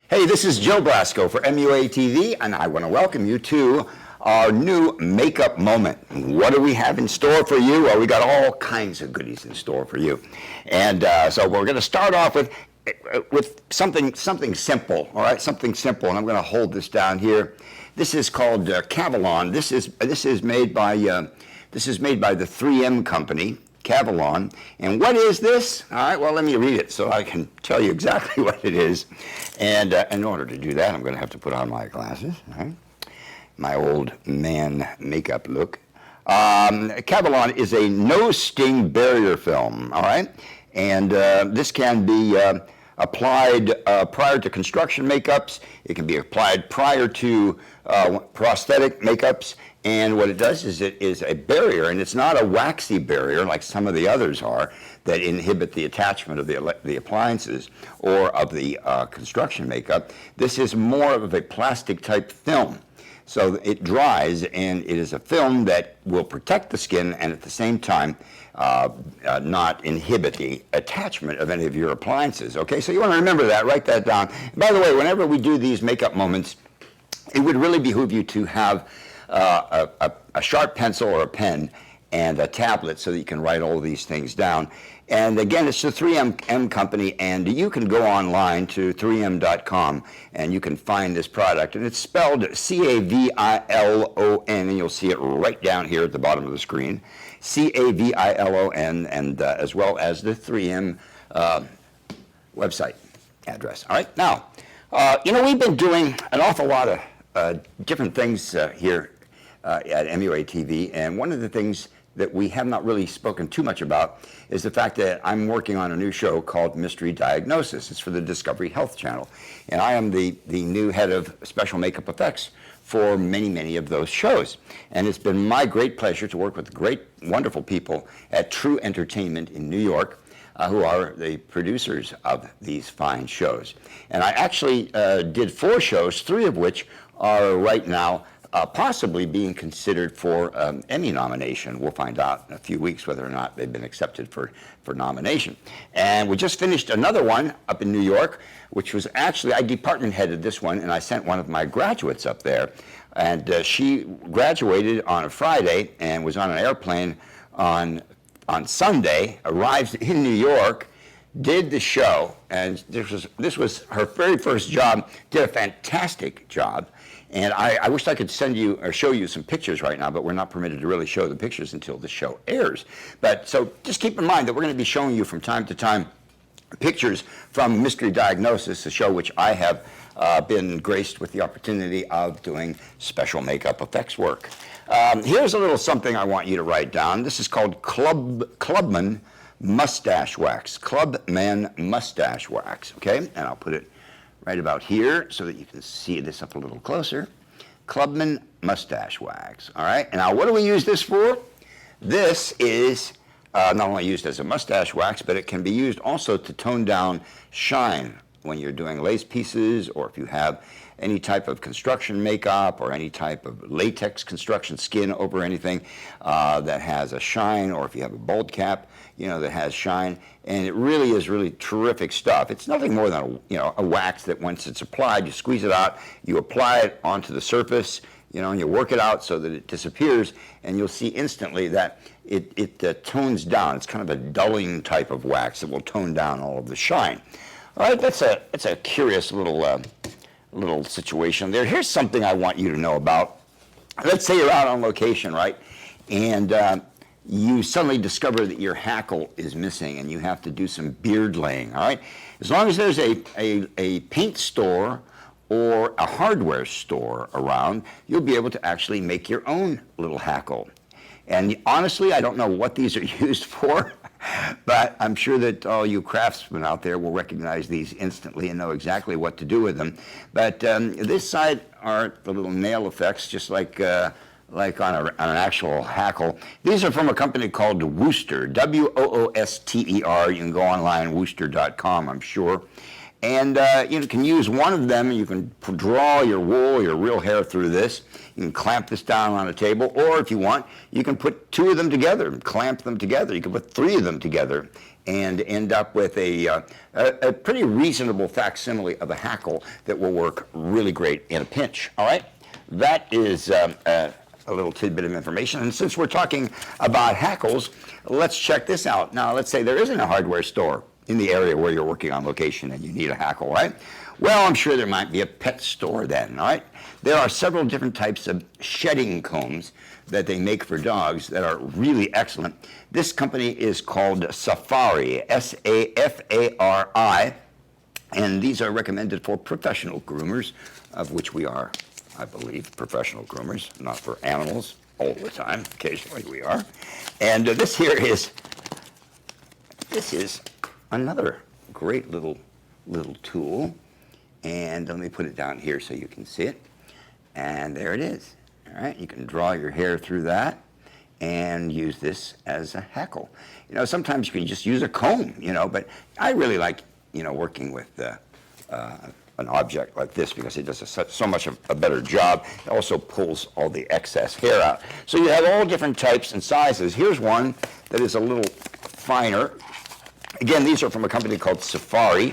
Hey, this is Joe Blasco for MUA TV, and I want to welcome you to our new makeup moment. What do we have in store for you? Well, we got all kinds of goodies in store for you. And so we're going to start off with something simple, all right? Something simple, and I'm going to hold this down here. This is called Cavalon. This is made by the 3M company. Cavalon. And what is this? All right, well, let me read it so I can tell you exactly what it is. And in order to do that, I'm going to have to put on my glasses, all right? My old man makeup look. Cavalon is a no-sting barrier film, all right? And this can be applied prior to construction makeups. It can be applied prior to prosthetic makeups. And what it does is it is a barrier, and it's not a waxy barrier like some of the others are that inhibit the attachment of the appliances or of the construction makeup. This is more of a plastic type film. So it dries, and it is a film that will protect the skin and at the same time not inhibit the attachment of any of your appliances. Okay, so you want to remember that, write that down. By the way, whenever we do these makeup moments, it would really behoove you to have a sharp pencil or a pen and a tablet so that you can write all these things down. And again, it's the 3M company, and you can go online to 3m.com and you can find this product. And it's spelled C-A-V-I-L-O-N, and you'll see it right down here at the bottom of the screen. C-A-V-I-L-O-N, and as well as the 3M website address. All right, now, we've been doing an awful lot of different things here at MUA TV, and one of the things that we have not really spoken too much about is the fact that I'm working on a new show called Mystery Diagnosis. It's for the Discovery Health Channel, and I am the new head of special makeup effects for many of those shows. And it's been my great pleasure to work with great, wonderful people at True Entertainment in New York, who are the producers of these fine shows. And I actually did 4 shows, 3 of which are right now possibly being considered for Emmy nomination. We'll find out in a few weeks whether or not they've been accepted for nomination. And we just finished another one up in New York, which was actually, I department headed this one, and I sent one of my graduates up there. And she graduated on a Friday and was on an airplane on Sunday, arrived in New York, did the show, and this was her very first job, did a fantastic job. And I wish I could send you or show you some pictures right now, but we're not permitted to really show the pictures until the show airs. But so just keep in mind that we're going to be showing you from time to time pictures from Mystery Diagnosis, a show which I have been graced with the opportunity of doing special makeup effects work. Here's a little something I want you to write down. This is called Clubman Mustache Wax. Clubman Mustache Wax, okay? And I'll put it right about here so that you can see this up a little closer. Clubman Mustache Wax, all right? And now what do we use this for? This is not only used as a mustache wax, but it can be used also to tone down shine when you're doing lace pieces, or if you have any type of construction makeup or any type of latex construction skin over anything that has a shine, or if you have a bald cap, that has shine. And it really is really terrific stuff. It's nothing more than a wax that once it's applied, you squeeze it out, you apply it onto the surface, and you work it out so that it disappears, and you'll see instantly that it tones down. It's kind of a dulling type of wax that will tone down all of the shine. All right, that's a curious little situation there. Here's something I want you to know about. Let's say you're out on location, right? And you suddenly discover that your hackle is missing and you have to do some beard laying, all right? As long as there's a paint store or a hardware store around, you'll be able to actually make your own little hackle. And honestly, I don't know what these are used for, but I'm sure that all you craftsmen out there will recognize these instantly and know exactly what to do with them. But this side are the little nail effects, just like on an actual hackle. These are from a company called Wooster, W-O-O-S-T-E-R. You can go online, wooster.com, I'm sure. And you can use one of them, and you can draw your wool, your real hair through this. You can clamp this down on a table, or if you want, you can put two of them together and clamp them together. You can put three of them together and end up with a pretty reasonable facsimile of a hackle that will work really great in a pinch. All right? That is a little tidbit of information. And since we're talking about hackles, let's check this out. Now, let's say there isn't a hardware store in the area where you're working on location and you need a hackle, right? Well, I'm sure there might be a pet store then, all right? There are several different types of shedding combs that they make for dogs that are really excellent. This company is called Safari, S-A-F-A-R-I, and these are recommended for professional groomers, of which we are, I believe, professional groomers, not for animals all the time. Occasionally we are. And this is another great little tool. And let me put it down here so you can see it. And there it is. All right, you can draw your hair through that and use this as a hackle. You know, sometimes you can just use a comb, you know, but I really like, you know, working with an object like this because it does so much of a better job. It also pulls all the excess hair out. So you have all different types and sizes. Here's one that is a little finer. Again, these are from a company called Safari,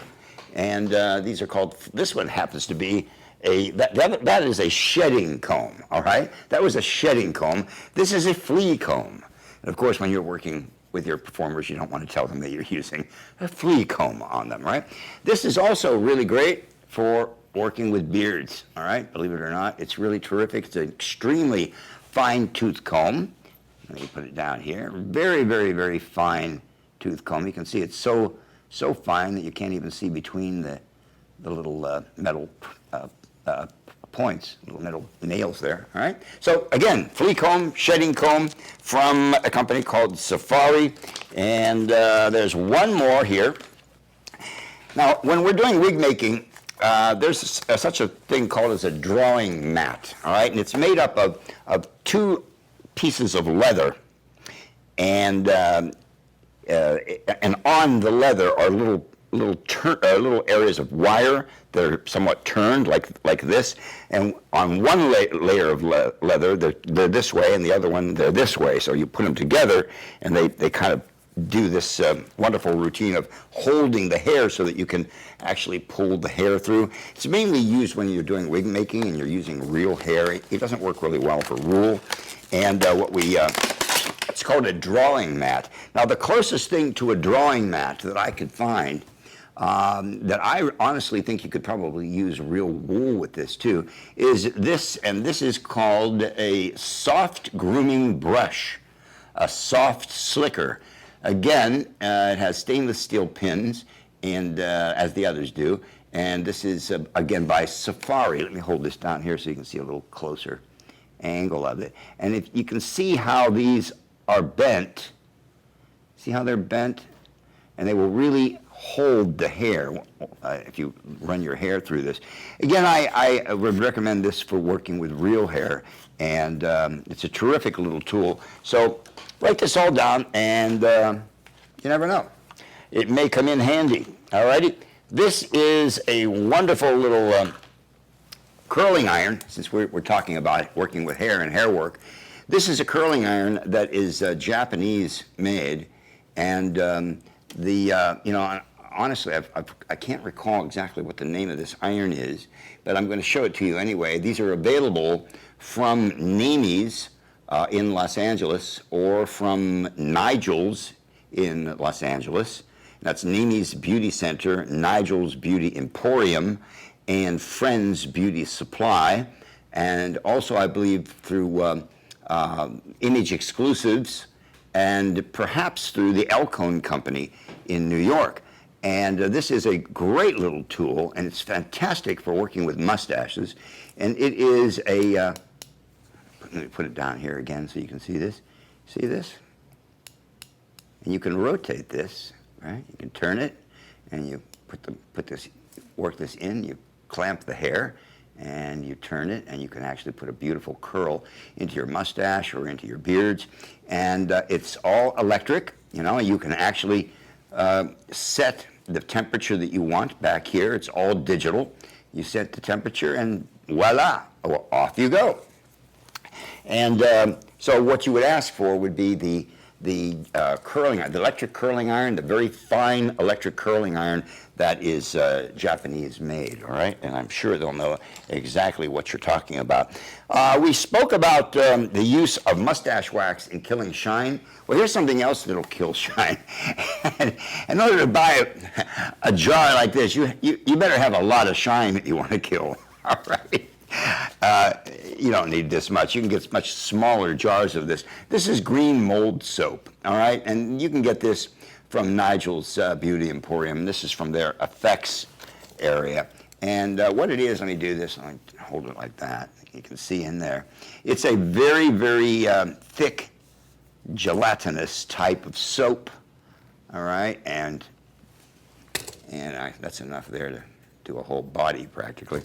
and these are called, this one happens to be that is a shedding comb, all right? That was a shedding comb. This is a flea comb. And of course, when you're working with your performers, you don't want to tell them that you're using a flea comb on them, right? This is also really great for working with beards, all right? Believe it or not, it's really terrific. It's an extremely fine tooth comb. Let me put it down here. Very, very, very fine tooth comb. You can see it's so fine that you can't even see between the little metal points, little metal nails there, all right? So again, flea comb, shedding comb from a company called Safari, and there's one more here. Now, when we're doing wig making, there's such a thing called as a drawing mat, all right? And it's made up of two pieces of leather, and on the leather are little areas of wire that are somewhat turned like this, and on one layer of leather they're this way, and the other one they're this way. So you put them together, and they kind of do this wonderful routine of holding the hair so that you can actually pull the hair through. It's mainly used when you're doing wig making and you're using real hair. It doesn't work really well for wool, and it's called a drawing mat. Now, the closest thing to a drawing mat that I could find, that I honestly think you could probably use real wool with this too, is this, and this is called a soft grooming brush, a soft slicker. Again, it has stainless steel pins, and as the others do, and this is, again, by Safari. Let me hold this down here so you can see a little closer angle of it. And if you can see how these are bent, see how they're bent? And they will really hold the hair if you run your hair through this. Again, I would recommend this for working with real hair, and it's a terrific little tool. So write this all down, and you never know. It may come in handy, all righty? This is a wonderful little curling iron, since we're talking about working with hair and hair work. This is a curling iron that is Japanese made, and honestly, I can't recall exactly what the name of this iron is, but I'm going to show it to you anyway. These are available from Nami's in Los Angeles, or from Nigel's in Los Angeles. That's Nami's Beauty Center, Nigel's Beauty Emporium, and Friends Beauty Supply, and also I believe through Image Exclusives, and perhaps through the Elcone Company in New York. And this is a great little tool, and it's fantastic for working with mustaches. And it is a, let me put it down here again so you can see this. See this? And you can rotate this, right? You can turn it, and you work this in, you clamp the hair, and you turn it, and you can actually put a beautiful curl into your mustache or into your beards. And it's all electric, you know. You can actually set the temperature that you want back here. It's all digital. You set the temperature and voila, off you go. And so what you would ask for would be the curling iron, the electric curling iron, the very fine electric curling iron that is Japanese made, all right? And I'm sure they'll know exactly what you're talking about. We spoke about the use of mustache wax in killing shine. Well, here's something else that'll kill shine. And in order to buy a jar like this, you better have a lot of shine that you want to kill, all right? You don't need this much. You can get much smaller jars of this. This is green mold soap, all right? And you can get this from Nigel's Beauty Emporium. This is from their effects area. And what it is, let me do this. Let me hold it like that. You can see in there. It's a very, very thick, gelatinous type of soap, all right? And that's enough there to do a whole body practically.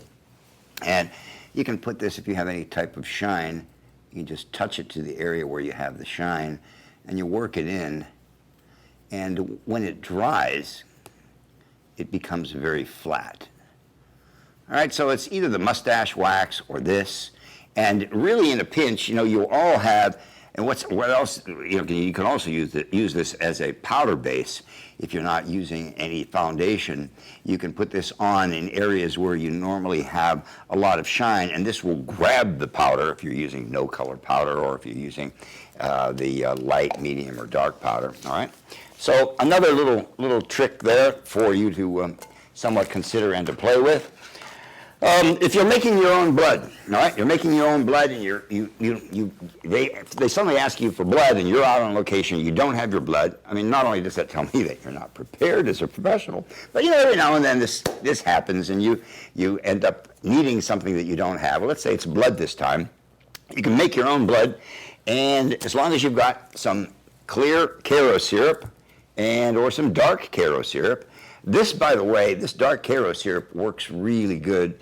And you can put this, if you have any type of shine, you can just touch it to the area where you have the shine, and you work it in. And when it dries, it becomes very flat. All right, so it's either the mustache wax or this. And really in a pinch, you'll all have, and what else, you can also use this as a powder base. If you're not using any foundation, you can put this on in areas where you normally have a lot of shine, and this will grab the powder if you're using no color powder, or if you're using the light, medium, or dark powder, all right? So another little trick there for you to somewhat consider and to play with. If you're making your own blood, all right, you're making your own blood, and they suddenly ask you for blood, and you're out on location, you don't have your blood. I mean, not only does that tell me that you're not prepared as a professional, but every now and then this happens, and you end up needing something that you don't have. Well, let's say it's blood this time. You can make your own blood, and as long as you've got some clear Karo syrup or some dark Karo syrup. This, by the way, this dark Karo syrup works really good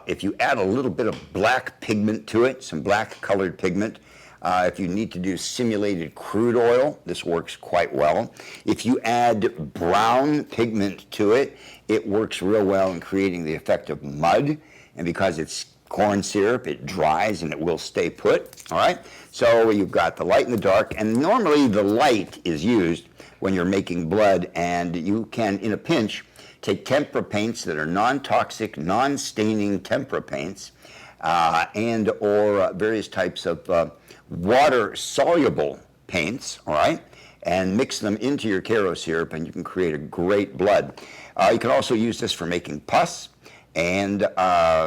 if you add a little bit of black pigment to it, some black colored pigment. If you need to do simulated crude oil, this works quite well. If you add brown pigment to it, it works real well in creating the effect of mud. And because it's corn syrup, it dries and it will stay put, all right? So you've got the light and the dark, and normally the light is used when you're making blood, and you can, in a pinch, take tempera paints that are non-toxic, non-staining tempera paints, and or various types of water-soluble paints, all right, and mix them into your Karo syrup, and you can create a great blood. You can also use this for making pus. And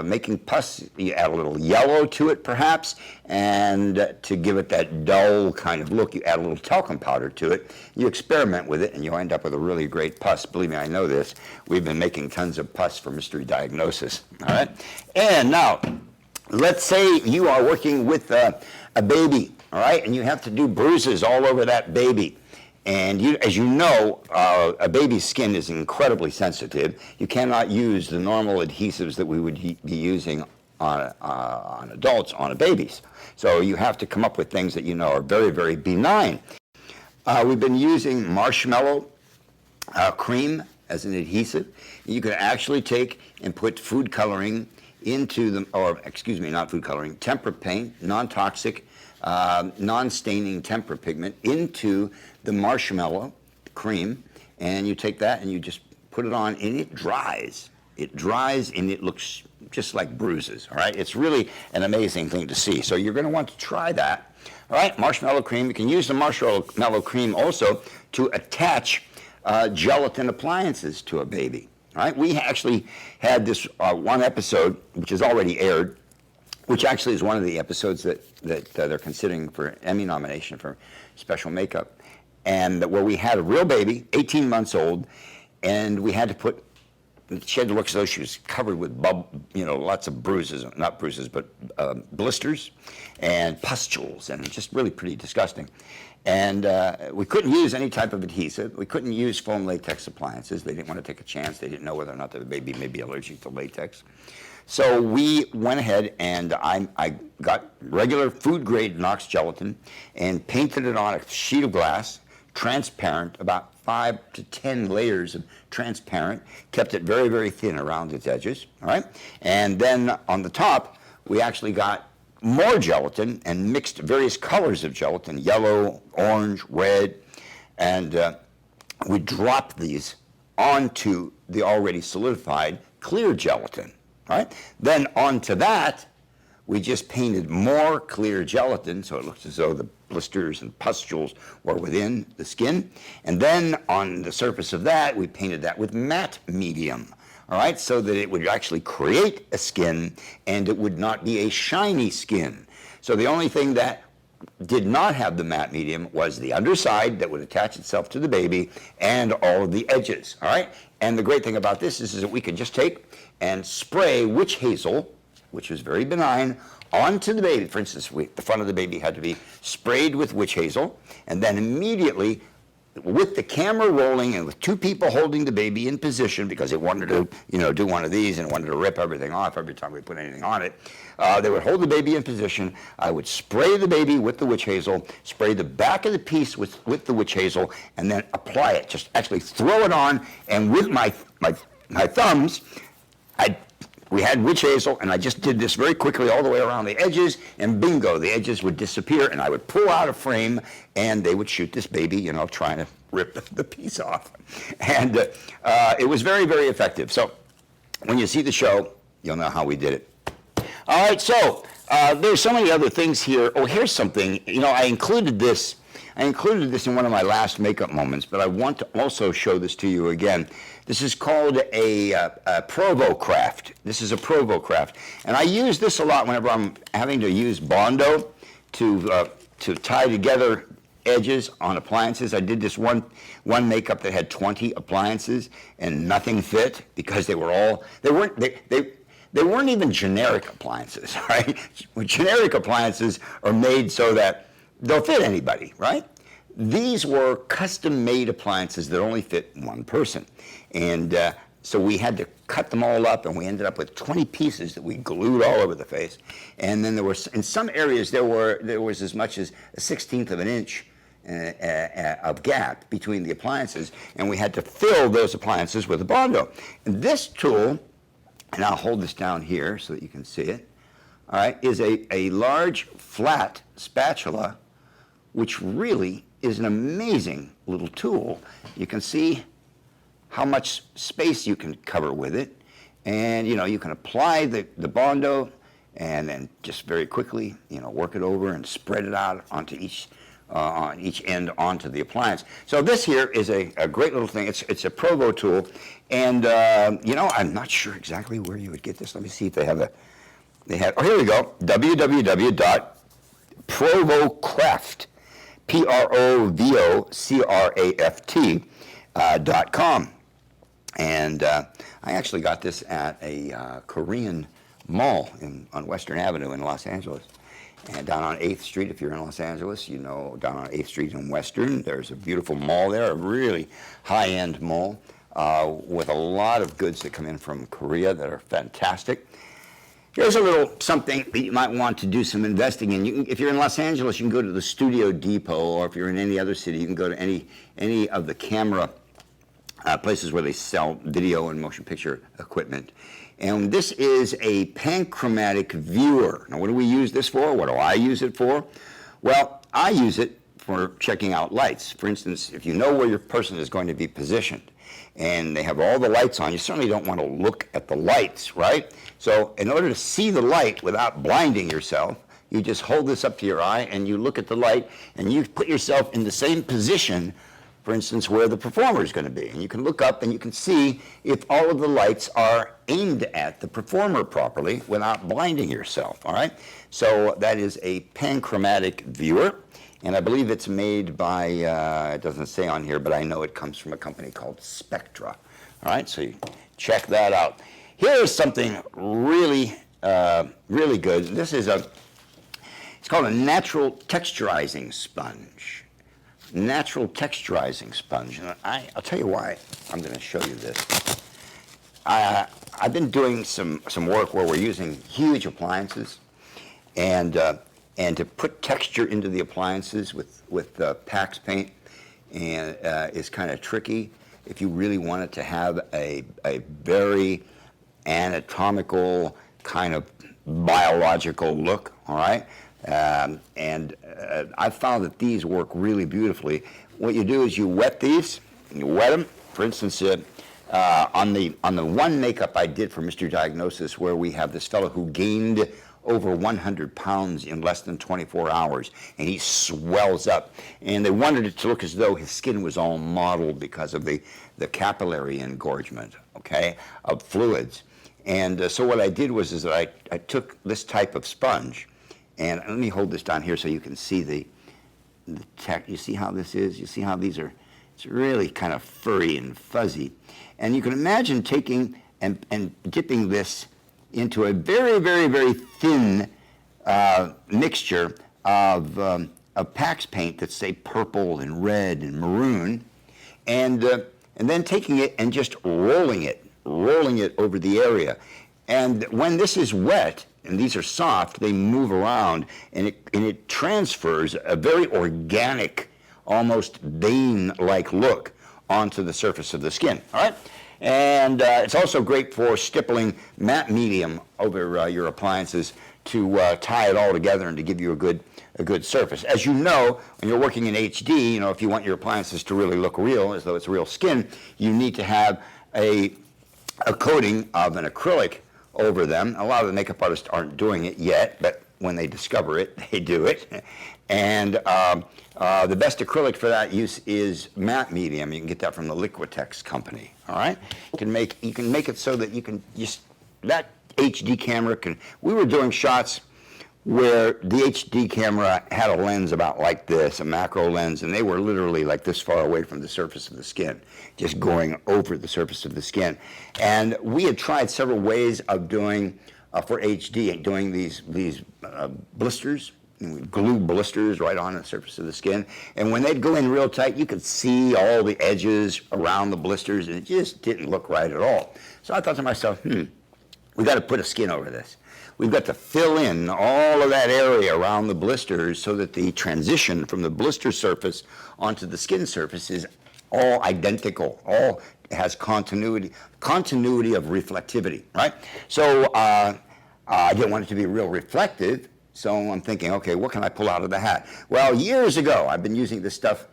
making pus, you add a little yellow to it perhaps, and to give it that dull kind of look, you add a little talcum powder to it. You experiment with it, and you'll end up with a really great pus. Believe me, I know this. We've been making tons of pus for Mystery Diagnosis, all right? And now, let's say you are working with a baby, all right, and you have to do bruises all over that baby. And as you know, a baby's skin is incredibly sensitive. You cannot use the normal adhesives that we would be using on adults, on babies. So you have to come up with things that are very, very benign. We've been using marshmallow cream as an adhesive. You could actually take and put food coloring into not food coloring, tempera paint, non-toxic, non-staining tempera pigment into the marshmallow cream, and you take that and you just put it on, and it dries. It dries, and it looks just like bruises, all right? It's really an amazing thing to see. So you're going to want to try that, all right? Marshmallow cream. You can use the marshmallow cream also to attach gelatin appliances to a baby, all right? We actually had this one episode, which is already aired, which actually is one of the episodes that they're considering for Emmy nomination for special makeup, and where we had a real baby, 18 months old, and we had to put, she had to look as though she was covered with lots of bruises, not bruises, but blisters and pustules, and just really pretty disgusting. And we couldn't use any type of adhesive. We couldn't use foam latex appliances. They didn't want to take a chance. They didn't know whether or not the baby may be allergic to latex. So we went ahead, and I got regular food-grade Knox gelatin and painted it on a sheet of glass, transparent, about 5 to 10 layers of transparent, kept it very, very thin around its edges, all right? And then on the top, we actually got more gelatin and mixed various colors of gelatin, yellow, orange, red, and we dropped these onto the already solidified clear gelatin, all right? Then onto that, we just painted more clear gelatin, so it looks as though the blisters and pustules were within the skin. And then on the surface of that, we painted that with matte medium, all right, so that it would actually create a skin and it would not be a shiny skin. So the only thing that did not have the matte medium was the underside that would attach itself to the baby and all of the edges, all right? And the great thing about this is that we can just take and spray witch hazel, which was very benign, onto the baby. For instance, the front of the baby had to be sprayed with witch hazel, and then immediately, with the camera rolling and with two people holding the baby in position, because they wanted to, do one of these and wanted to rip everything off every time we put anything on it, they would hold the baby in position. I would spray the baby with the witch hazel, spray the back of the piece with the witch hazel, and then apply it. Just actually throw it on, and with my thumbs, we had witch hazel, and I just did this very quickly all the way around the edges, and bingo, the edges would disappear, and I would pull out a frame, and they would shoot this baby, trying to rip the piece off. And it was very, very effective. So when you see the show, you'll know how we did it. All right, so there's so many other things here. Oh, here's something. I included this in one of my last makeup moments, but I want to also show this to you again. This is called a Provo craft. This is a Provo craft. And I use this a lot whenever I'm having to use Bondo to tie together edges on appliances. I did this one makeup that had 20 appliances and nothing fit because they weren't even generic appliances, right? Generic appliances are made so that they'll fit anybody, right? These were custom-made appliances that only fit one person. And so we had to cut them all up, and we ended up with 20 pieces that we glued all over the face. And then there were, in some areas, there was as much as a 1/16 of an inch of gap between the appliances, and we had to fill those appliances with a Bondo. And this tool, and I'll hold this down here so that you can see it, all right, is a large flat spatula, which really is an amazing little tool. You can see how much space you can cover with it, and you can apply the Bondo and then just very quickly work it over and spread it out onto on each end onto the appliance. So this here is a great little thing. It's a Provo tool, and I'm not sure exactly where you would get this. Let me see if they have oh, here we go, www.provocraft, PROVOCRAFT.com. And I actually got this at a Korean mall on Western Avenue in Los Angeles. And down on 8th Street, if you're in Los Angeles, down on 8th Street in Western, there's a beautiful mall there, a really high-end mall with a lot of goods that come in from Korea that are fantastic. Here's a little something that you might want to do some investing in. If you're in Los Angeles, you can go to the Studio Depot, or if you're in any other city, you can go to any of the camera places where they sell video and motion picture equipment. And this is a panchromatic viewer. Now, what do we use this for? What do I use it for? Well, I use it for checking out lights. For instance, if you know where your person is going to be positioned and they have all the lights on, you certainly don't want to look at the lights, right? So in order to see the light without blinding yourself, you just hold this up to your eye and you look at the light and you put yourself in the same position, for instance, where the performer is going to be. And you can look up and you can see if all of the lights are aimed at the performer properly without blinding yourself, all right? So that is a panchromatic viewer. And I believe it's made by, it doesn't say on here, but I know it comes from a company called Spectra. All right, so you check that out. Here's something really, really good. This is it's called a natural texturizing sponge. Natural texturizing sponge. And I'll tell you why I'm going to show you this. I've been doing some work where we're using huge appliances, and to put texture into the appliances with PAX paint, and is kind of tricky if you really want it to have a very anatomical kind of biological look, all right? I found that these work really beautifully. What you do is you wet these, you wet them. For instance, on the one makeup I did for Mr. Diagnosis, where we have this fellow who gained over 100 pounds in less than 24 hours, and he swells up. And they wanted it to look as though his skin was all mottled because of the capillary engorgement, okay, of fluids. And so what I did was that I took this type of sponge, and let me hold this down here so you can see the tech. You see how this is? You see how these are? It's really kind of furry and fuzzy. And you can imagine taking and dipping this into a very, very, very thin mixture of Pax paint that's, say, purple and red and maroon, and then taking it and just rolling it over the area. And when this is wet and these are soft, they move around, and it transfers a very organic, almost vein-like look onto the surface of the skin. All right. And it's also great for stippling matte medium over your appliances to tie it all together and to give you a good surface. As you know, when you're working in HD, you know, if you want your appliances to really look real, as though it's real skin, you need to have a coating of an acrylic over them. A lot of the makeup artists aren't doing it yet, but when they discover it, they do it. And the best acrylic for that use is matte medium. You can get that from the Liquitex company. All right, you can make it so that you can just, that HD camera can. We were doing shots where the HD camera had a lens about like this, a macro lens, and they were literally like this far away from the surface of the skin, just going over the surface of the skin. And we had tried several ways of doing for HD, doing these blisters. And we glue blisters right on the surface of the skin. And when they'd go in real tight, you could see all the edges around the blisters, and it just didn't look right at all. So I thought to myself, we got to put a skin over this. We've got to fill in all of that area around the blisters so that the transition from the blister surface onto the skin surface is all identical, all has continuity of reflectivity, right? So I didn't want it to be real reflective. So I'm thinking, okay, what can I pull out of the hat? Well, years ago, I've been using this stuff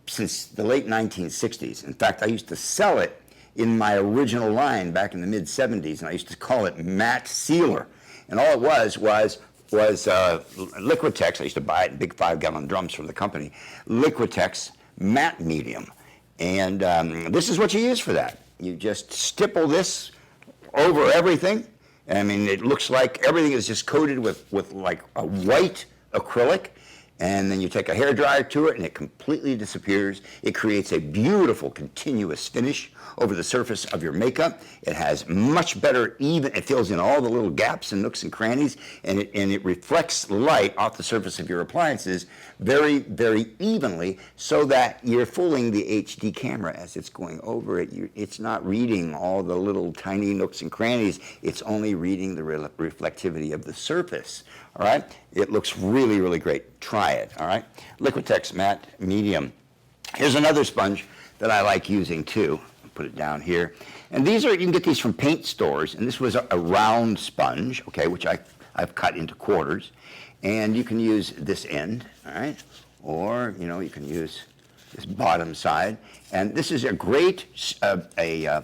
since the late 1960s. In fact, I used to sell it in my original line back in the mid-70s, and I used to call it Matte Sealer. And all it was Liquitex. I used to buy it in big 5-gallon drums from the company. Liquitex Matte Medium. And this is what you use for that. You just stipple this over everything. I mean, it looks like everything is just coated with like a white acrylic, and then you take a hairdryer to it and it completely disappears. It creates a beautiful continuous finish over the surface of your makeup. It has much better it fills in all the little gaps and nooks and crannies, and it reflects light off the surface of your appliances very, very evenly, so that you're fooling the HD camera as it's going over it. It's not reading all the little tiny nooks and crannies. It's only reading the reflectivity of the surface. All right? It looks really, really great. Try it. All right? Liquitex Matte Medium. Here's another sponge that I like using too. I'll put it down here. And you can get these from paint stores. And this was a round sponge, okay, which I've cut into quarters. And you can use this end, all right? Or, you can use this bottom side. And this is a great a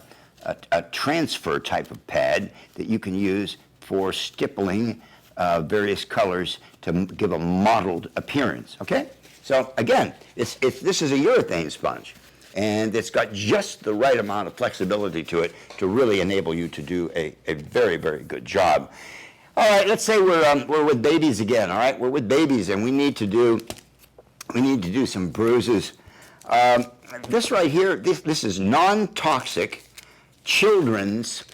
transfer type of pad that you can use for stippling various colors to give a mottled appearance, okay? So again, this is a urethane sponge, and it's got just the right amount of flexibility to it to really enable you to do a very, very good job. All right, let's say we're with babies again, all right? We're with babies, and we need to do some bruises. This right here, this is non-toxic children's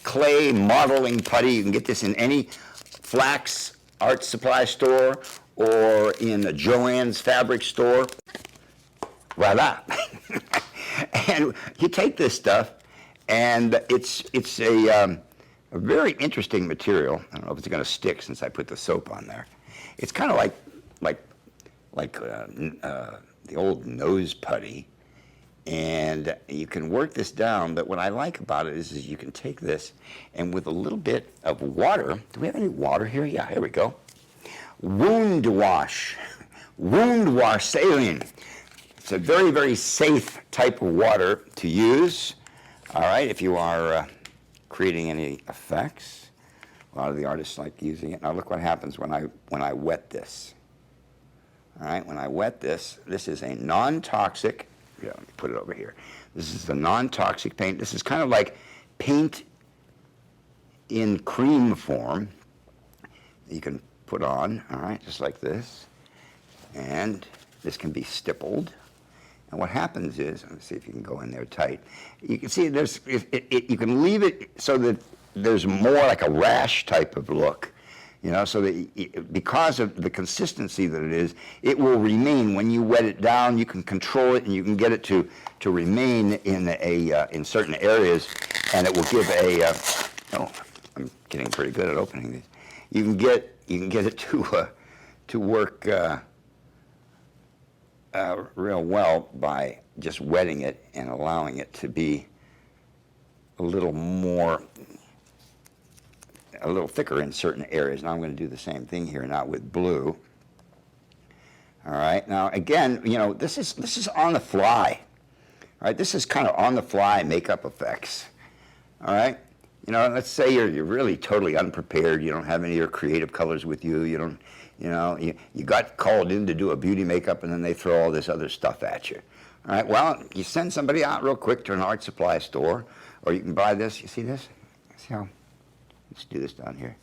clay modeling putty. You can get this in any Flax art supply store or in a Joann's fabric store. Voila. And you take this stuff, and it's a very interesting material. I don't know if it's going to stick since I put the soap on there. It's kind of like the old nose putty, and you can work this down. But what I like about it is you can take this, and with a little bit of water, do we have any water here? Yeah, here we go. Wound wash saline. It's a very, very safe type of water to use. All right, if you are creating any effects, a lot of the artists like using it. Now look what happens when I wet this. All right, when I wet this, this is a non-toxic. Yeah, let me put it over here. This is the non-toxic paint. This is kind of like paint in cream form. You can put on, all right, just like this. And this can be stippled. And what happens is, let me see if you can go in there tight. You can see there's, you can leave it so that there's more like a rash type of look. You know, so that because of the consistency that it is, it will remain. When you wet it down, you can control it, and you can get it to remain in certain areas, and it will give a. Oh, I'm getting pretty good at opening these. You can get it to work real well by just wetting it and allowing it to be a little thicker in certain areas. Now I'm going to do the same thing here now with blue. All right. Now again, you know, this is on the fly. All right. This is kind of on the fly makeup effects. All right. You know, let's say you're really totally unprepared. You don't have any of your creative colors with you. You don't, you know, you got called in to do a beauty makeup, and then they throw all this other stuff at you. All right. Well, you send somebody out real quick to an art supply store, or you can buy this. You see this? See how? Let's do this down here.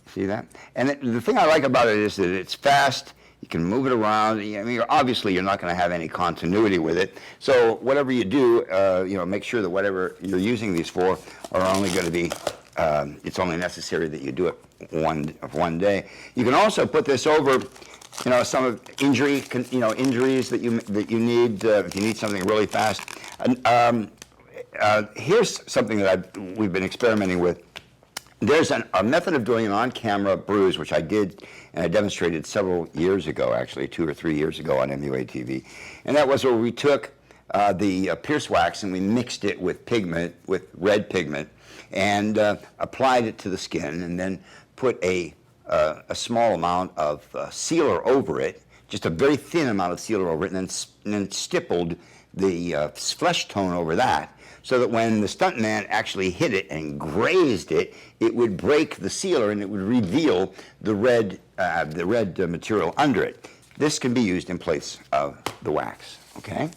See that? And the thing I like about it is that it's fast. You can move it around. I mean, obviously, you're not going to have any continuity with it. So whatever you do, you know, make sure that whatever you're using these for are only going to be. It's only necessary that you do it one day. You can also put this over, you know, some of injuries that you need if you need something really fast. Here's something that we've been experimenting with. There's a method of doing an on-camera bruise, which I did and I demonstrated several years ago, actually 2 or 3 years ago on MUA TV. And that was where we took the Pierce wax and we mixed it with pigment, with red pigment, and applied it to the skin, and then put a small amount of sealer over it, just a very thin amount of sealer over it, and then stippled the flesh tone over that, so that when the stuntman actually hit it and grazed it, it would break the sealer and it would reveal the red material under it. This can be used in place of the wax, okay?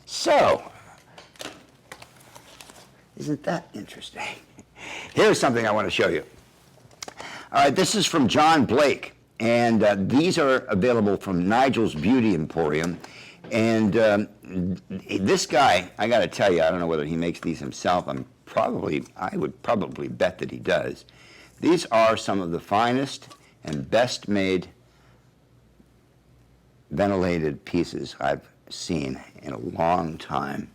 So, isn't that interesting? Here's something I want to show you. All right, this is from John Blake, and these are available from Nigel's Beauty Emporium. And this guy, I got to tell you, I don't know whether he makes these himself. I would probably bet that he does. These are some of the finest and best made ventilated pieces I've seen in a long time.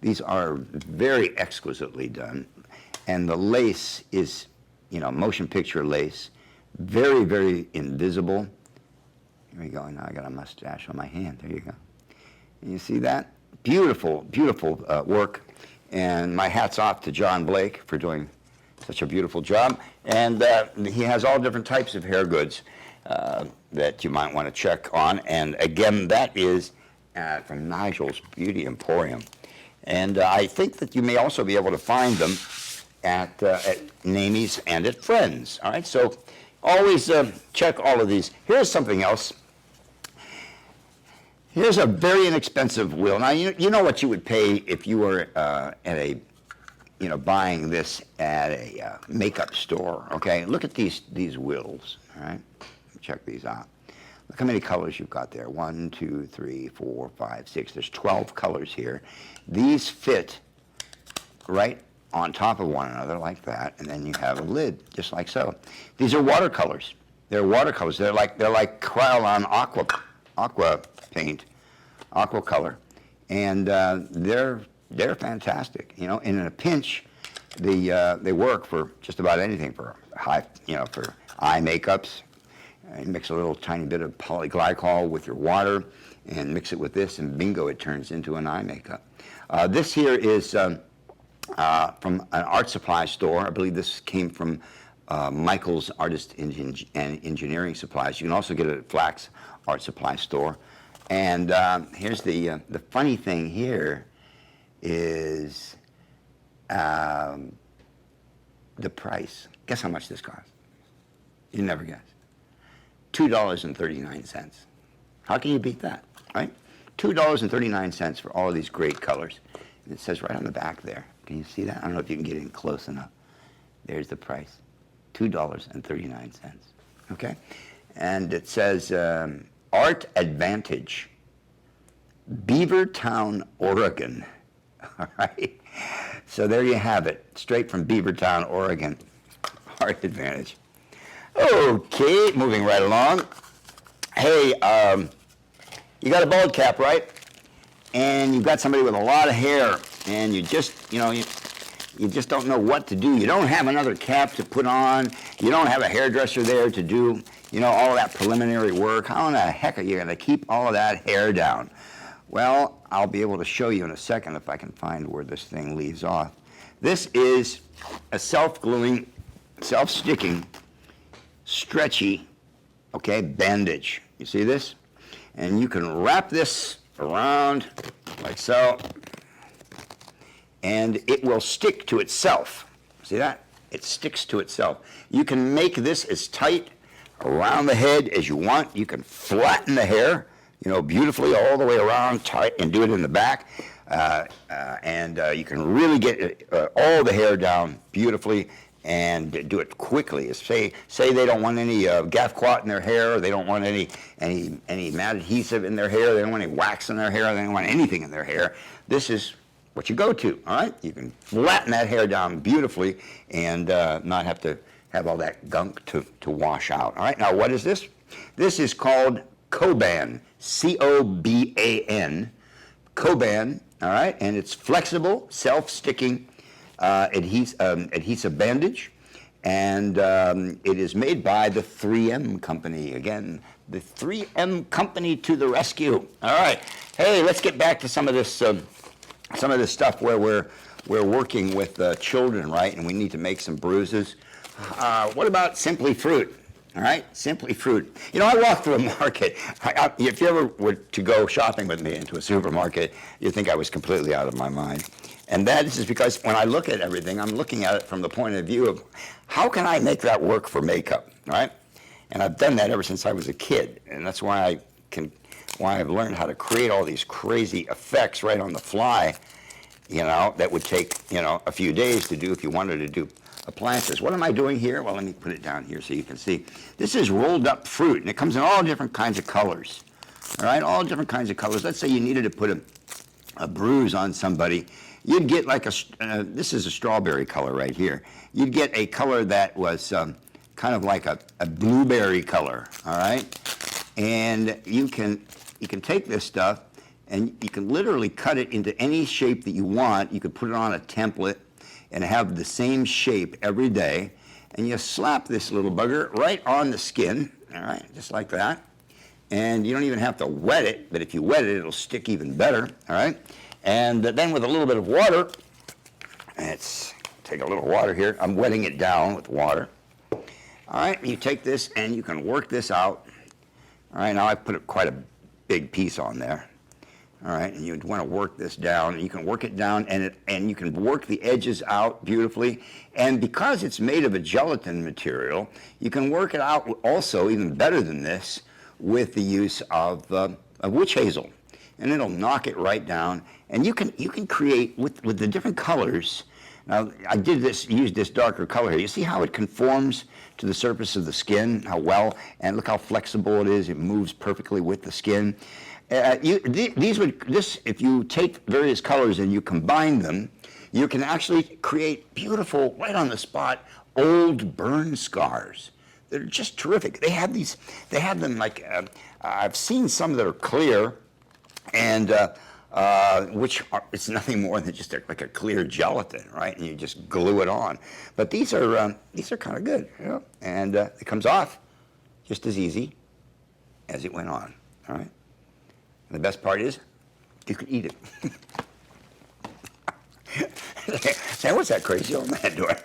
These are very exquisitely done, and the lace is, you know, motion picture lace, very, very invisible. Here we go. Now I got a mustache on my hand. There you go. And you see that? Beautiful, beautiful work. And my hat's off to John Blake for doing such a beautiful job. And he has all different types of hair goods that you might want to check on. And again, that is from Nigel's Beauty Emporium. And I think that you may also be able to find them at Namie's and at Friends. All right, so always check all of these. Here's something else. Here's a very inexpensive wheel. Now, you know what you would pay if you were buying this at a makeup store, okay? Look at these wheels, all right? Check these out. Look how many colors you've got there. 1, 2, 3, 4, 5, 6. There's 12 colors here. These fit right on top of one another like that, and then you have a lid, just like so. These are watercolors. They're watercolors. They're like Krylon aqua paint, aqua color, and they're fantastic. You know, and in a pinch, they work for just about anything, for for eye makeups, You mix a little tiny bit of polyglycol with your water and mix it with this, and bingo, it turns into an eye makeup. This here is from an art supply store. I believe this came from Michael's Artist and Engineering Supplies. You can also get it at Flax Art Supply Store. And here's the funny thing here is the price. Guess how much this costs? You never guess. $2.39. How can you beat that, right? $2.39 for all of these great colors. And it says right on the back there. Can you see that? I don't know if you can get in close enough. There's the price, $2.39, okay? And it says Art Advantage, Beavertown, Oregon, all right? So there you have it, straight from Beavertown, Oregon, Art Advantage. Okay, moving right along. Hey, you got a bald cap, right? And you've got somebody with a lot of hair, and you just, you just don't know what to do. You don't have another cap to put on. You don't have a hairdresser there to do, all of that preliminary work. How in the heck are you going to keep all of that hair down? Well, I'll be able to show you in a second if I can find where this thing leaves off. This is a self-gluing, self-sticking, stretchy, bandage. You see this? And you can wrap this around like so, and it will stick to itself. See that? It sticks to itself. You can make this as tight around the head as you want. You can flatten the hair, beautifully all the way around, tight, and do it in the back. And you can really get all the hair down beautifully and do it quickly. Say they don't want any gaff-quat in their hair, or they don't want any matte adhesive in their hair, they don't want any wax in their hair, they don't want anything in their hair. This is what you go to, all right? You can flatten that hair down beautifully and not have to have all that gunk to wash out. All right, now what is this? This is called Coban, C-O-B-A-N, Coban, all right? And it's flexible, self-sticking adhesive bandage, and it is made by the 3M company. Again, the 3M company to the rescue. All right, hey, let's get back to some of this stuff where we're working with children, right? And we need to make some bruises. What about Simply Fruit? All right, Simply Fruit. I walk through a market. If you ever were to go shopping with me into a supermarket, you'd think I was completely out of my mind. And that is because when I look at everything, I'm looking at it from the point of view of how can I make that work for makeup, right? And I've done that ever since I was a kid, and that's why I've learned how to create all these crazy effects right on the fly, that would take, a few days to do if you wanted to do appliances. What am I doing here? Well, let me put it down here so you can see. This is rolled up fruit, and it comes in all different kinds of colors, all right? All different kinds of colors. Let's say you needed to put a bruise on somebody. You'd get like this is a strawberry color right here. You'd get a color that was kind of like a blueberry color, all right? And you can take this stuff and you can literally cut it into any shape that you want. You could put it on a template and have the same shape every day. And you slap this little bugger right on the skin, all right, just like that. And you don't even have to wet it, but if you wet it, it'll stick even better, all right? And then with a little bit of water, let's take a little water here. I'm wetting it down with water. All right, you take this and you can work this out. All right, now I put quite a big piece on there. All right, and you want to work this down. You can work it down, and you can work the edges out beautifully. And because it's made of a gelatin material, you can work it out also even better than this with the use of witch hazel, and it'll knock it right down. And you can create with the different colors. Now I used this darker color here. You see how it conforms to the surface of the skin, how well, and look how flexible it is. It moves perfectly with the skin. If you take various colors and you combine them, you can actually create beautiful, right on the spot, old burn scars. They're just terrific. They have them like, I've seen some that are clear, and it's nothing more than just like a clear gelatin, right? And you just glue it on. But these are kind of good, and it comes off just as easy as it went on, all right? And the best part is, you can eat it. Say, what's that crazy old man doing?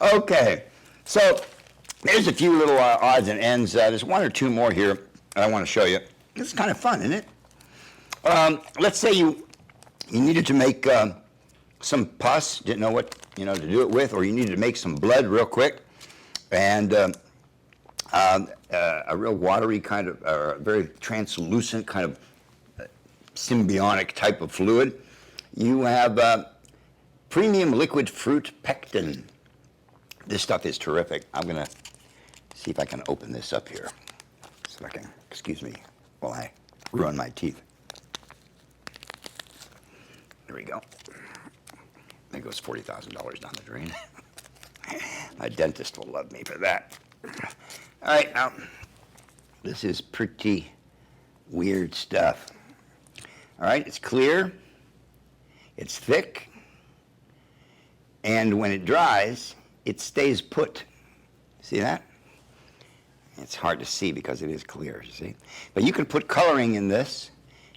Okay, so there's a few little odds and ends. There's one or two more here that I want to show you. This is kind of fun, isn't it? Let's say you needed to make some pus, didn't know what to do it with, or you needed to make some blood real quick, and a real watery kind of, very translucent kind of symbiotic type of fluid. You have premium liquid fruit pectin. This stuff is terrific. I'm going to see if I can open this up here. So I can, excuse me, while I ruin my teeth. There we go. There goes $40,000 down the drain. My dentist will love me for that. All right, now, this is pretty weird stuff. All right, it's clear, it's thick, and when it dries, it stays put. See that? It's hard to see because it is clear, you see? But you can put coloring in this.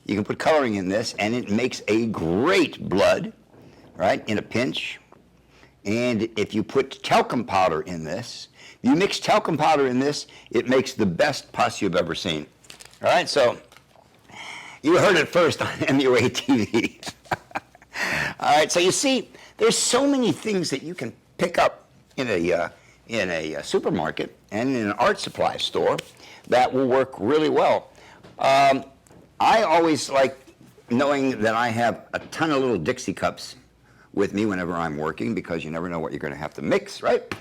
You can put coloring in this, and it makes a great blood, right, in a pinch. And if you put talcum powder in this, you mix talcum powder in this, it makes the best pus you've ever seen. All right, so you heard it first on MUA TV. All right, so you see, there's so many things that you can pick up in a supermarket and in an art supply store that will work really well. I always like knowing that I have a ton of little Dixie cups with me whenever I'm working, because you never know what you're going to have to mix, right?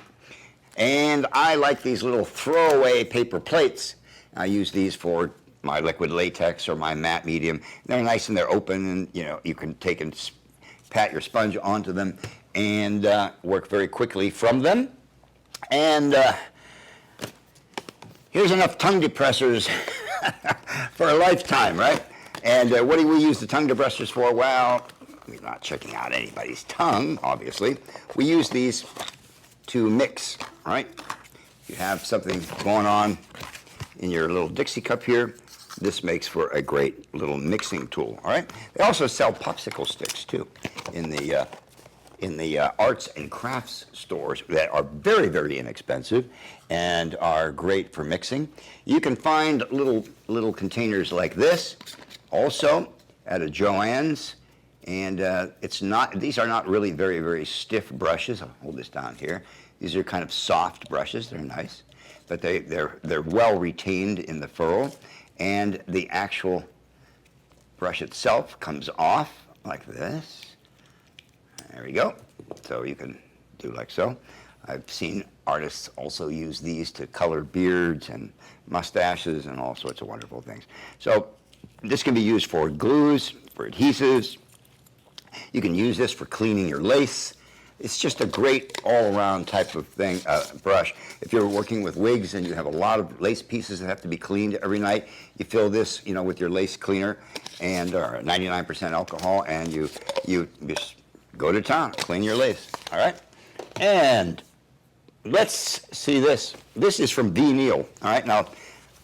And I like these little throwaway paper plates. I use these for my liquid latex or my matte medium. They're nice and they're open, and you can take and pat your sponge onto them and work very quickly from them. And here's enough tongue depressors for a lifetime, right? And what do we use the tongue depressors for? Well, we're not checking out anybody's tongue, obviously. We use these to mix, right? You have something going on in your little Dixie cup here. This makes for a great little mixing tool, all right? They also sell popsicle sticks, too, in the arts and crafts stores that are very, very inexpensive and are great for mixing. You can find little containers like this also at a Joann's. And these are not really very, very stiff brushes. I'll hold this down here. These are kind of soft brushes. They're nice, but they're well retained in the ferrule. And the actual brush itself comes off like this. There we go. So you can do like so. I've seen artists also use these to color beards and mustaches and all sorts of wonderful things. So this can be used for glues, for adhesives. You can use this for cleaning your lace. It's just a great all-around type of thing, brush. If you're working with wigs and you have a lot of lace pieces that have to be cleaned every night, you fill this, with your lace cleaner and 99% alcohol, and you just go to town, clean your lace. All right, and let's see this. This is from V. Neal. All right, now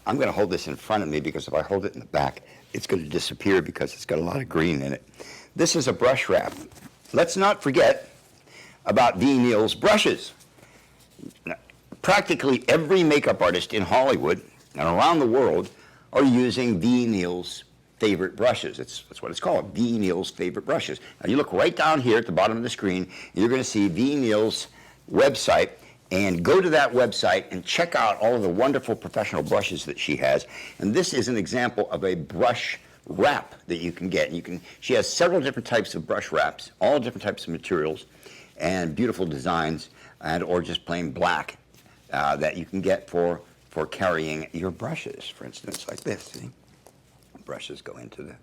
I'm going to hold this in front of me because if I hold it in the back, it's going to disappear because it's got a lot of green in it. This is a brush wrap. Let's not forget about V. Neal's brushes. Now, practically every makeup artist in Hollywood and around the world are using V. Neal's favorite brushes. That's what it's called, V. Neal's favorite brushes. Now you look right down here at the bottom of the screen, and you're going to see V. Neal's website, and go to that website and check out all of the wonderful professional brushes that she has. And this is an example of a brush wrap that you can get. She has several different types of brush wraps, all different types of materials and beautiful designs, or just plain black that you can get for carrying your brushes, for instance, like this. See? Brushes go into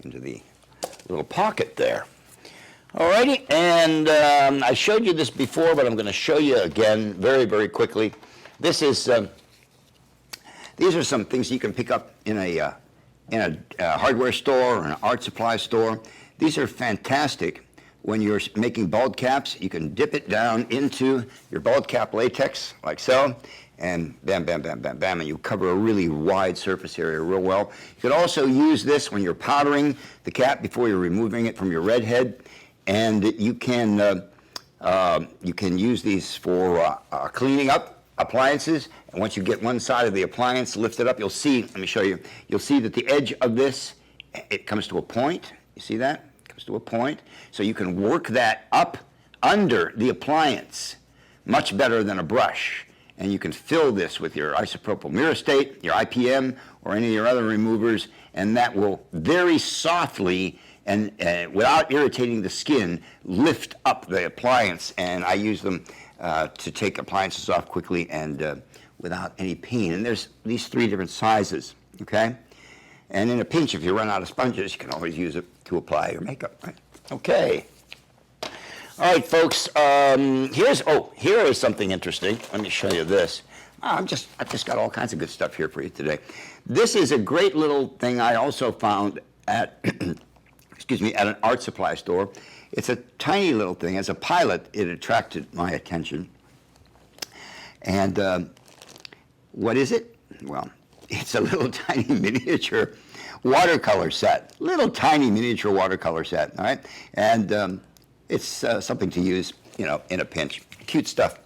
the little pocket there. Alrighty, and I showed you this before, but I'm going to show you again very, very quickly. These are some things you can pick up in a hardware store or an art supply store. These are fantastic when you're making bald caps. You can dip it down into your bald cap latex like so, and bam, bam, bam, bam, bam, and you cover a really wide surface area real well. You could also use this when you're powdering the cap before you're removing it from your red head, and you can use these for cleaning up appliances. And once you get one side of the appliance lifted up, you'll see, let me show you, you'll see that the edge of this, it comes to a point. You see that? It comes to a point. So you can work that up under the appliance much better than a brush. And you can fill this with your isopropyl myrostate, your IPM, or any of your other removers, and that will very softly and without irritating the skin, lift up the appliance. And I use them to take appliances off quickly and without any pain. And there's these 3 different sizes, okay? And in a pinch, if you run out of sponges, you can always use it to apply your makeup, right? Okay. All right, folks, here is something interesting. Let me show you this. I've just got all kinds of good stuff here for you today. This is a great little thing I also found at, excuse me, at an art supply store. It's a tiny little thing. As a pilot, it attracted my attention. And what is it? Well, it's a little tiny miniature watercolor set. Little tiny miniature watercolor set, all right? And it's something to use, you know, in a pinch. Cute stuff.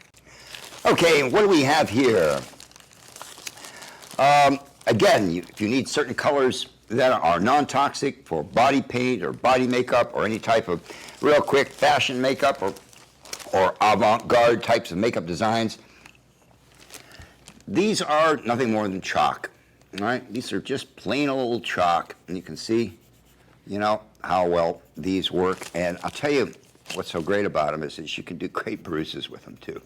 Okay, what do we have here? Again, if you need certain colors that are non-toxic for body paint or body makeup or any type of real quick fashion makeup or avant-garde types of makeup designs, these are nothing more than chalk, all right? These are just plain old chalk, and you can see, you know, how well these work. And I'll tell you what's so great about them is that you can do great bruises with them too.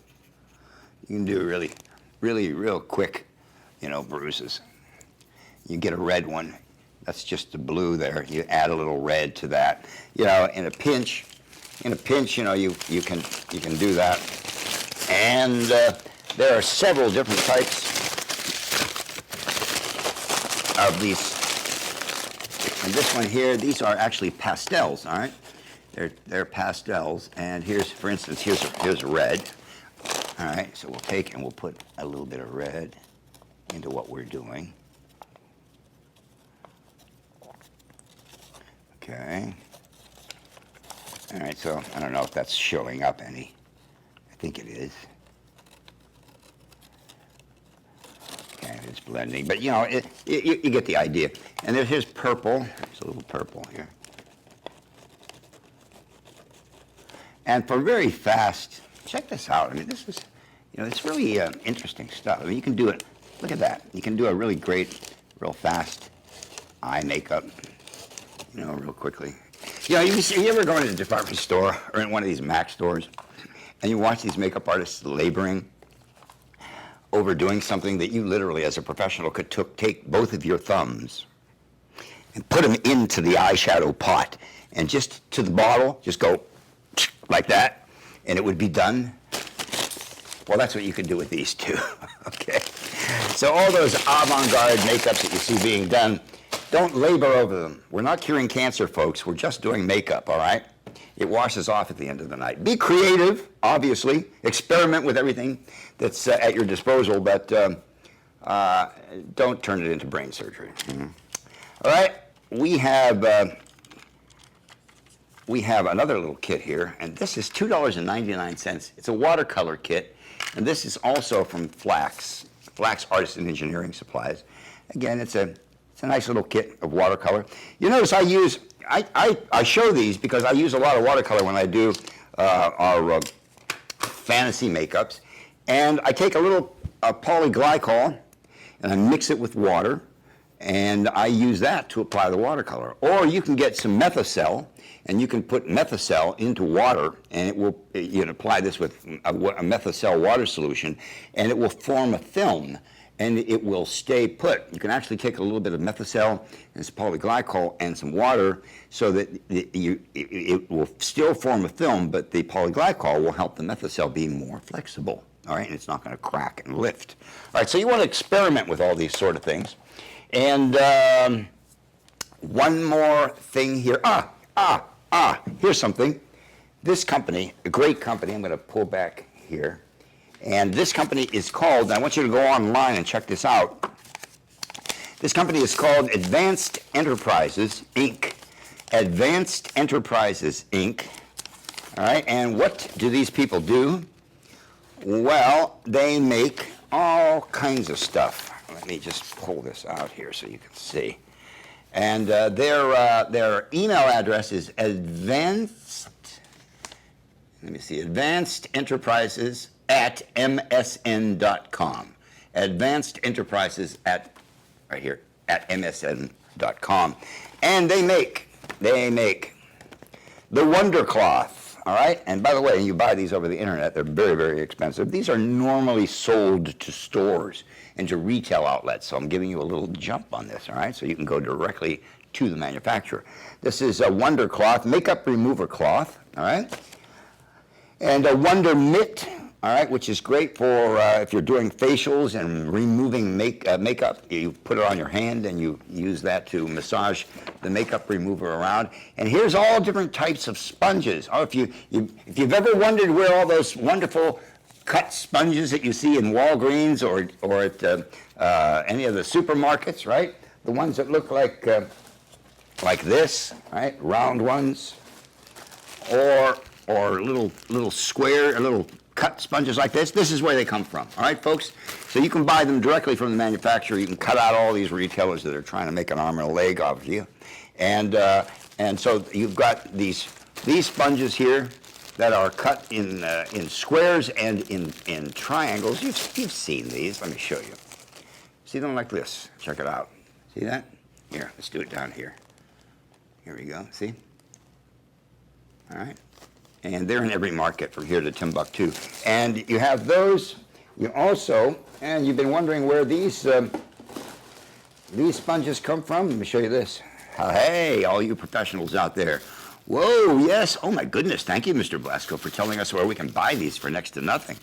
You can do really, really real quick, you know, bruises. You get a red one, that's just the blue there. You add a little red to that. You know, in a pinch, you know, you can do that. And there are several different types of these. And this one here, these are actually pastels, all right? They're pastels. And here's, for instance, here's a red. All right, so we'll take and we'll put a little bit of red into what we're doing. Okay. All right, so I don't know if that's showing up any. I think it is. Okay, it's blending, but you know, you get the idea. And here's purple. There's a little purple here. And for very fast, check this out. I mean, this is, you know, it's really interesting stuff. I mean, you can do it. Look at that. You can do a really great, real fast eye makeup, you know, real quickly. You know, you ever go into a department store or in one of these Mac stores and you watch these makeup artists laboring over doing something that you literally, as a professional, could take both of your thumbs and put them into the eyeshadow pot and just to the bottle, just go like that, and it would be done. Well, that's what you can do with these two, okay? So all those avant-garde makeups that you see being done, don't labor over them. We're not curing cancer, folks. We're just doing makeup, all right? It washes off at the end of the night. Be creative, obviously. Experiment with everything that's at your disposal, but don't turn it into brain surgery. Mm-hmm. All right, we have another little kit here, and this is $2.99. It's a watercolor kit, and this is also from Flax Artisan Engineering Supplies. Again, it's a nice little kit of watercolor. You notice I show these because I use a lot of watercolor when I do our fantasy makeups, and I take a little polyglycol and I mix it with water, and I use that to apply the watercolor. Or you can get some Methocel, and you can put Methocel into water, and it will, you can apply this with a Methocel water solution, and it will form a film, and it will stay put. You can actually take a little bit of Methocel and some polyglycol and some water so that it will still form a film, but the polyglycol will help the Methocel be more flexible, all right, and it's not going to crack and lift. All right, so you want to experiment with all these sort of things. And one more thing here. Here's something. This company, a great company, I'm going to pull back here, And this company is called, I want you to go online and check this out. This company is called Advanced Enterprises, Inc. Advanced Enterprises, Inc. All right, and what do these people do? Well, they make all kinds of stuff. Let me just pull this out here so you can see. And their email address is advancedenterprises@msn.com. Advanced Enterprises right here, at msn.com. And they make the Wonder Cloth. All right, and by the way, you buy these over the internet, they're very, very expensive. These are normally sold to stores and to retail outlets, so I'm giving you a little jump on this, all right, so you can go directly to the manufacturer. This is a Wonder Cloth, makeup remover cloth, all right, and a Wonder Mitt, all right, which is great for if you're doing facials and removing makeup. You put it on your hand and you use that to massage the makeup remover around. And here's all different types of sponges. Oh, if you've ever wondered where all those wonderful cut sponges that you see in Walgreens or at any of the supermarkets, right? The ones that look like this, right? Round ones, or little square, little cut sponges like this. This is where they come from. All right, folks? So you can buy them directly from the manufacturer. You can cut out all these retailers that are trying to make an arm and a leg of you. And so you've got these sponges here that are cut in squares and in triangles. You've seen these. Let me show you. See them like this. Check it out. See that? Here, let's do it down here. Here we go. See? All right. And they're in every market from here to Timbuktu. And you have those. You also, and you've been wondering where these sponges come from. Let me show you this. Hey, all you professionals out there. Whoa, yes. Oh, my goodness. Thank you, Mr. Blasco, for telling us where we can buy these for next to nothing.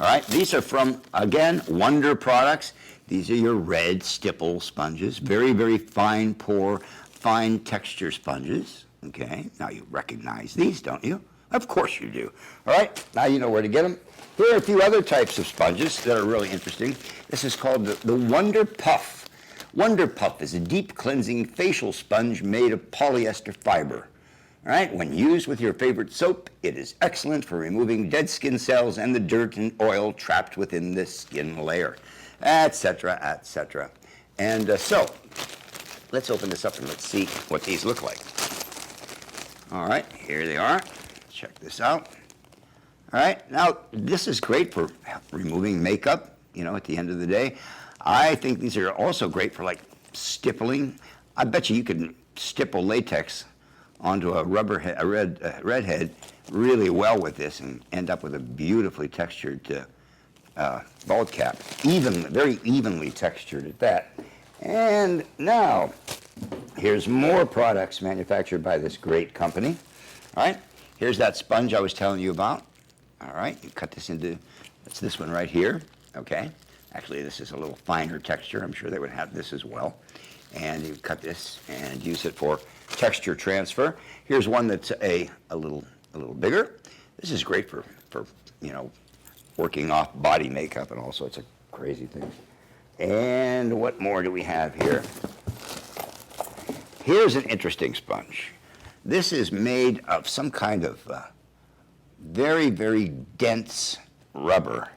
All right. These are from, again, Wonder Products. These are your red stipple sponges. Very, very fine pore, fine texture sponges. Okay. Now you recognize these, don't you? Of course you do. All right, now you know where to get them. Here are a few other types of sponges that are really interesting. This is called the Wonder Puff. Wonder Puff is a deep cleansing facial sponge made of polyester fiber. All right, when used with your favorite soap, it is excellent for removing dead skin cells and the dirt and oil trapped within the skin layer, etc., etc. And so, let's open this up and let's see what these look like. All right, here they are. Check this out. All right, now this is great for removing makeup, you know, at the end of the day. I think these are also great for like stippling. I bet you can stipple latex onto a redhead really well with this and end up with a beautifully textured bald cap. Very evenly textured at that. And now, here's more products manufactured by this great company. All right. Here's that sponge I was telling you about. All right, you cut this into, that's this one right here, okay? Actually, this is a little finer texture. I'm sure they would have this as well. And you cut this and use it for texture transfer. Here's one that's a little bigger. This is great for you know, working off body makeup and all sorts of crazy things. And what more do we have here? Here's an interesting sponge. This is made of some kind of very, very dense rubber.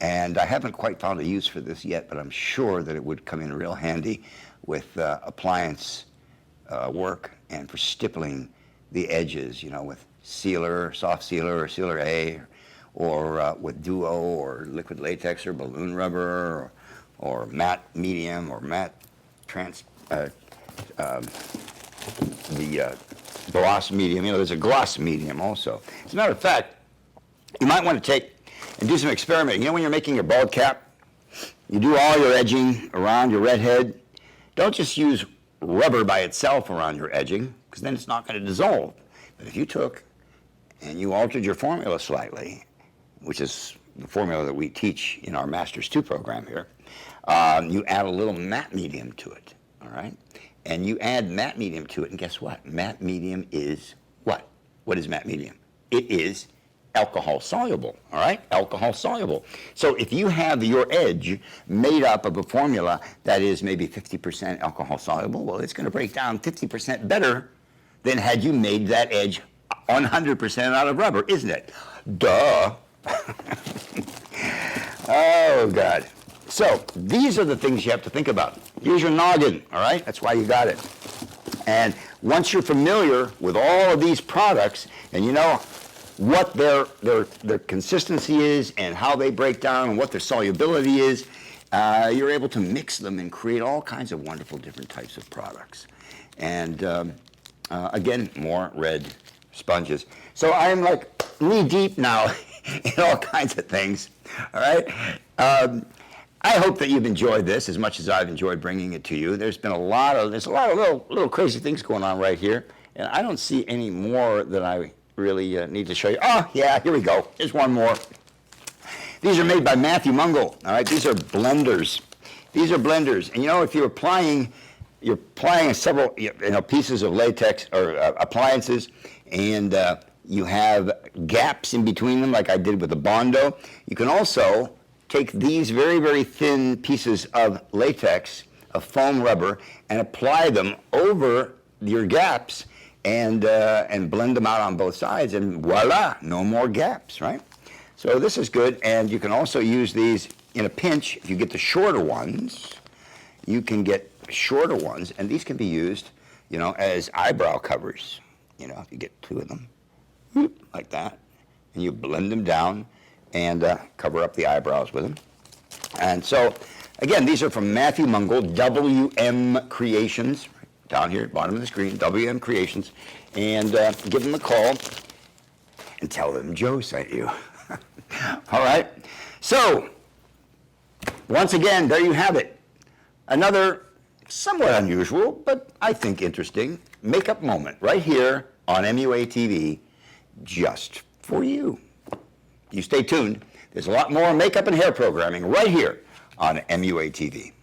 And I haven't quite found a use for this yet, but I'm sure that it would come in real handy with appliance work and for stippling the edges, you know, with sealer, soft sealer, or sealer A, or with Duo, or liquid latex, or balloon rubber, or matte medium, or matte gloss medium. You know, there's a gloss medium also. As a matter of fact, you might want to take and do some experimenting. You know, when you're making your bald cap, you do all your edging around your red head. Don't just use rubber by itself around your edging, because then it's not going to dissolve. But if you took and you altered your formula slightly, which is the formula that we teach in our Masters 2 program here, you add a little matte medium to it, all right? And you add matte medium to it, and guess what? Matte medium is what? What is matte medium? It is alcohol soluble, all right? Alcohol soluble. So if you have your edge made up of a formula that is maybe 50% alcohol soluble, well, it's going to break down 50% better than had you made that edge 100% out of rubber, isn't it? Duh. Oh, God. So these are the things you have to think about. Use your noggin, all right? That's why you got it. And once you're familiar with all of these products and you know what their consistency is and how they break down and what their solubility is, you're able to mix them and create all kinds of wonderful different types of products. And again, more red sponges. So I am like knee deep now in all kinds of things, all right? I hope that you've enjoyed this as much as I've enjoyed bringing it to you. There's a lot of little crazy things going on right here, and I don't see any more that I really need to show you. Oh, yeah, here we go. Here's one more. These are made by Matthew Mungle, all right? These are blenders. These are blenders, and you know, if you're applying several pieces of latex or appliances, and you have gaps in between them, like I did with the Bondo, you can also take these very, very thin pieces of latex, of foam rubber, and apply them over your gaps and blend them out on both sides, and voila, no more gaps, right? So this is good, and you can also use these in a pinch. If you get the shorter ones, you can get shorter ones, and these can be used, as eyebrow covers. If you get two of them, like that, and you blend them down, and cover up the eyebrows with them. And so, again, these are from Matthew Mungle, WM Creations, down here at the bottom of the screen, WM Creations, and give them a call and tell them Joe sent you. All right? So, once again, there you have it. Another somewhat unusual, but I think interesting, makeup moment right here on MUA TV, just for you. You stay tuned. There's a lot more makeup and hair programming right here on MUA TV.